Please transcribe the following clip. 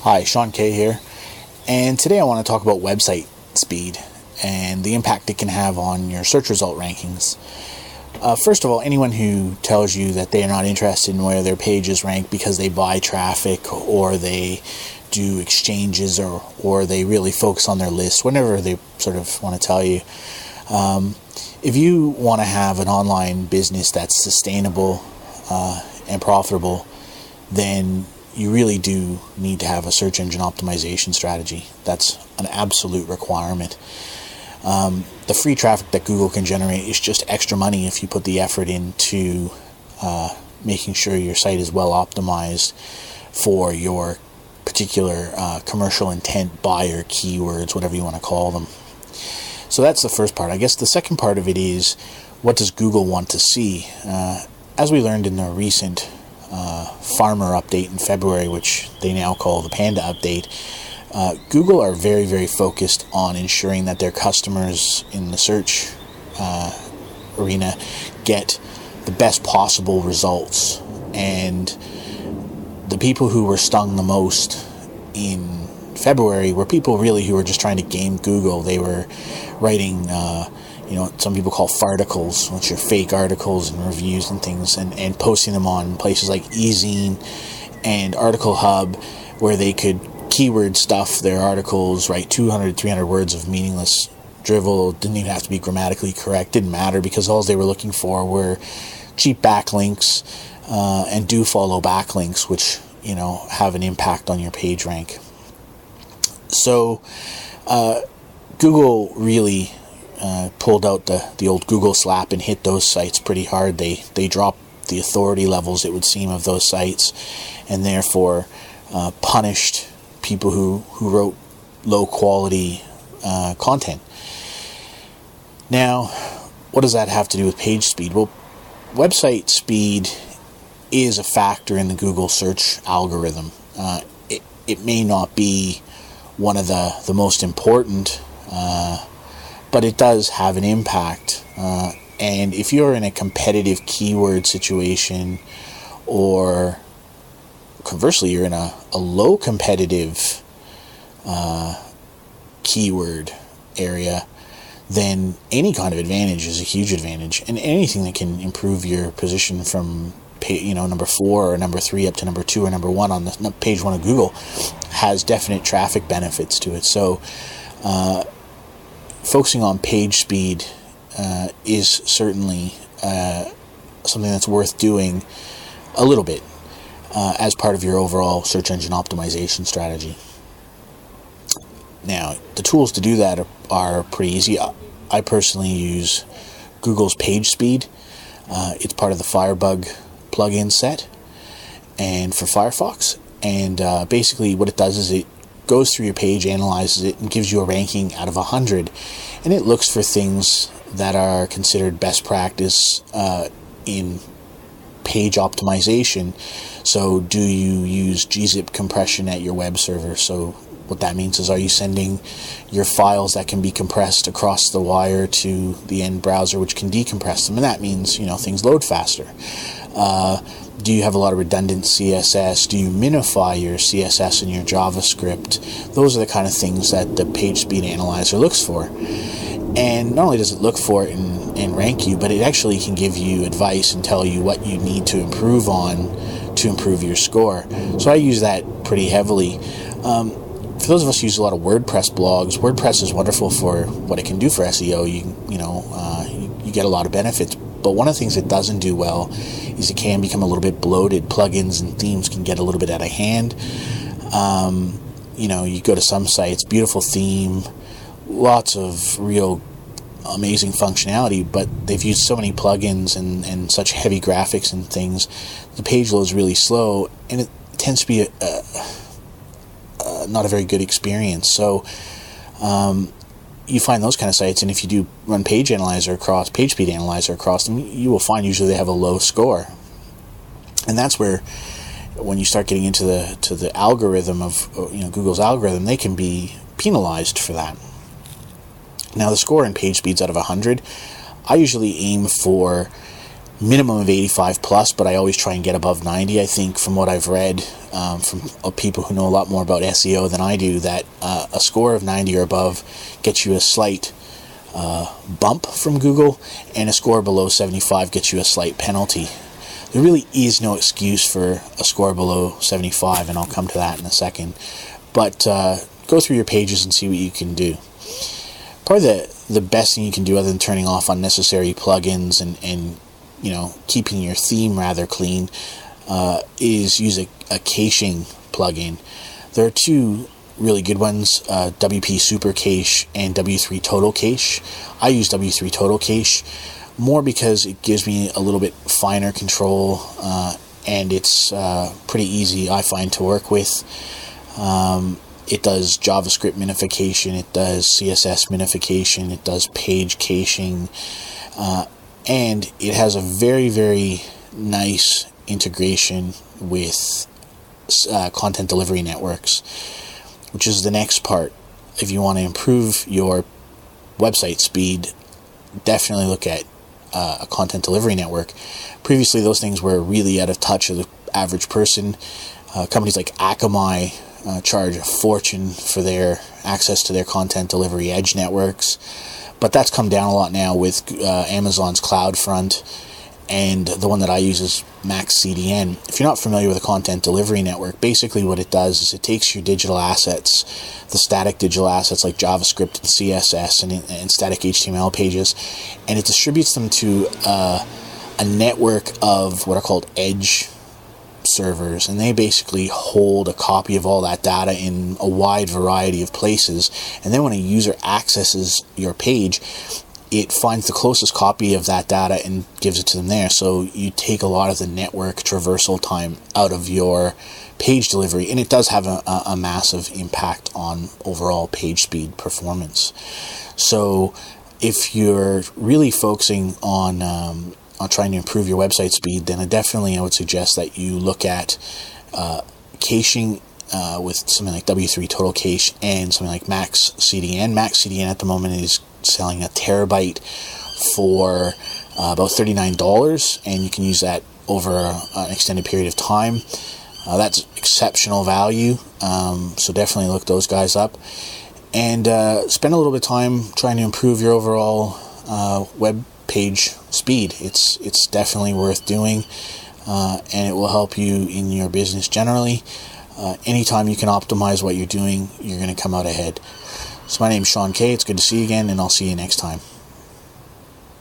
Hi, Sean Kay here, and today I want to talk about website speed and the impact it can have on your search result rankings. First of all, anyone who tells you that they are not interested in where their pages rank because they buy traffic or they do exchanges or they really focus on their list, whatever they sort of want to tell you, if you want to have an online business that's sustainable and profitable, then you really do need to have a search engine optimization strategy. That's an absolute requirement. The free traffic that Google can generate is just extra money if you put the effort into making sure your site is well optimized for your particular commercial intent buyer keywords, whatever you want to call them. So that's the first part. I guess the second part of it is, what does Google want to see? As we learned in the recent Farmer update in February, which they now call the Panda update, Google are very, very focused on ensuring that their customers in the search arena get the best possible results. And the people who were stung the most in February were people really who were just trying to game Google. They were writing some people call farticles, which are fake articles and reviews and things, and posting them on places like eZine and Article Hub, where they could keyword stuff their articles, write 200, 300 words of meaningless drivel. Didn't even have to be grammatically correct, didn't matter, because all they were looking for were cheap backlinks and do follow backlinks, which have an impact on your page rank. So Google really pulled out the old Google slap and hit those sites pretty hard. They dropped the authority levels, it would seem, of those sites, and therefore punished people who wrote low quality content. Now, what does that have to do with page speed? Well, website speed is a factor in the Google search algorithm. It may not be one of the most important, but it does have an impact. And if you're in a competitive keyword situation, or conversely you're in a low competitive keyword area, then any kind of advantage is a huge advantage. And anything that can improve your position from number 4 or number 3 up to number 2 or number 1 on the page 1 of Google has definite traffic benefits to it. So focusing on page speed is certainly something that's worth doing a little bit as part of your overall search engine optimization strategy. Now, the tools to do that are pretty easy. I personally use Google's PageSpeed. It's part of the Firebug plugin set and for Firefox. And basically what it does is it goes through your page, analyzes it, and gives you a ranking out of 100. And it looks for things that are considered best practice in page optimization. So do you use gzip compression at your web server? So what that means is, are you sending your files that can be compressed across the wire to the end browser, which can decompress them? And that means, things load faster. Do you have a lot of redundant CSS? Do you minify your CSS and your JavaScript? Those are the kind of things that the page speed analyzer looks for. And not only does it look for it and rank you, but it actually can give you advice and tell you what you need to improve on to improve your score. So I use that pretty heavily. For those of us who use a lot of WordPress blogs, WordPress is wonderful for what it can do for SEO. You get a lot of benefits. But one of the things it doesn't do well is it can become a little bit bloated. Plugins and themes can get a little bit out of hand. You go to some sites, beautiful theme, lots of real amazing functionality, but they've used so many plugins and such heavy graphics and things, the page load is really slow, and it tends to be not a very good experience. So you find those kind of sites, and if you do run page speed analyzer across them, you will find usually they have a low score. And that's where, when you start getting into the algorithm of Google's algorithm, they can be penalized for that. Now, the score in page speeds out of 100, I usually aim for minimum of 85 plus, but I always try and get above 90. I think from what I've read from people who know a lot more about SEO than I do, that a score of 90 or above gets you a slight bump from Google, and a score below 75 gets you a slight penalty. There really is no excuse for a score below 75, and I'll come to that in a second. But go through your pages and see what you can do. Probably the best thing you can do, other than turning off unnecessary plugins and keeping your theme rather clean, is use a caching plugin. There are two really good ones, WP Super Cache and W3 Total Cache. I use W3 Total Cache more because it gives me a little bit finer control, and it's pretty easy, I find, to work with. It does JavaScript minification, it does CSS minification, it does page caching, and it has a very, very nice integration with content delivery networks, which is the next part. If you want to improve your website speed, definitely look at a content delivery network. Previously, those things were really out of touch of the average person. Companies like Akamai charge a fortune for their access to their content delivery edge networks, but that's come down a lot now with Amazon's CloudFront, and the one that I use is Max CDN. If you're not familiar with a content delivery network, basically what it does is it takes your digital assets, the static digital assets like JavaScript and CSS and static HTML pages, and it distributes them to a network of what are called edge servers, and they basically hold a copy of all that data in a wide variety of places, and then when a user accesses your page, it finds the closest copy of that data and gives it to them there. So you take a lot of the network traversal time out of your page delivery, and it does have a massive impact on overall page speed performance. So if you're really focusing on trying to improve your website speed, then I would suggest that you look at caching with something like W3 Total Cache and something like Max CDN. Max CDN at the moment is selling a terabyte for about $39, and you can use that over an extended period of time. That's exceptional value, so definitely look those guys up, and spend a little bit of time trying to improve your overall web page speed. It's definitely worth doing, and it will help you in your business generally. Anytime you can optimize what you're doing, you're going to come out ahead. So my name's Sean Kay. It's good to see you again, and I'll see you next time.